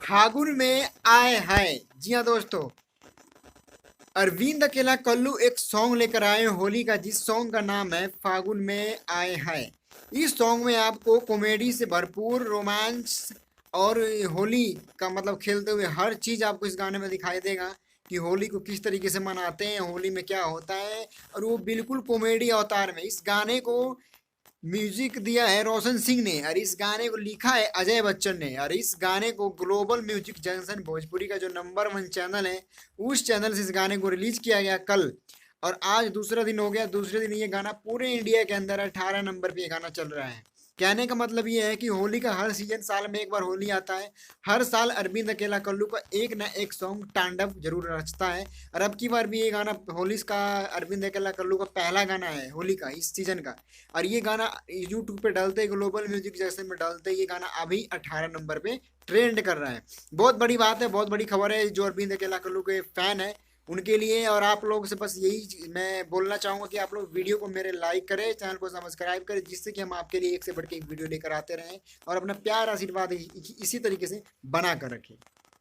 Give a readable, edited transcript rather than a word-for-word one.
फागुन में आए हैं। जी हाँ दोस्तों, अरविंद अकेला कल्लू एक सॉन्ग लेकर आए हैं होली का, जिस सॉन्ग का नाम है फागुन में आए हैं। इस सॉन्ग में आपको कॉमेडी से भरपूर रोमांस और होली का मतलब खेलते हुए हर चीज आपको इस गाने में दिखाई देगा कि होली को किस तरीके से मनाते हैं, होली में क्या होता है। और वो बिल्कुल कॉमेडी अवतार में इस गाने को म्यूजिक दिया है रोशन सिंह ने, और इस गाने को लिखा है अजय बच्चन ने। और इस गाने को ग्लोबल म्यूजिक जंक्शन भोजपुरी का जो नंबर 1 चैनल है, उस चैनल से इस गाने को रिलीज किया गया कल। और आज दूसरा दिन हो गया। दूसरे दिन ये गाना पूरे इंडिया के अंदर 18 नंबर पे ये गाना चल रहा है। कहने का मतलब ये है कि होली का हर सीजन, साल में एक बार होली आता है। हर साल अरविंद अकेला कल्लू का एक ना एक सॉन्ग तांडव जरूर रचता है। और अब की बार भी ये गाना होली का अरविंद अकेला कल्लू का पहला गाना है होली का इस सीजन का। और ये गाना यूट्यूब पे डालते ही, ग्लोबल म्यूजिक जैसे में डालते ही ये गाना अभी 18 नंबर पे ट्रेंड कर रहा है। बहुत बड़ी बात है, बहुत बड़ी खबर है जो अरविंद अकेला कल्लू के फैन है उनके लिए। और आप लोगों से बस यही मैं बोलना चाहूंगा कि आप लोग वीडियो को मेरे लाइक करें, चैनल को सब्सक्राइब करें, जिससे कि हम आपके लिए एक से बढ़ के एक वीडियो लेकर आते रहें और अपना प्यार आशीर्वाद इसी तरीके से बना कर रखें।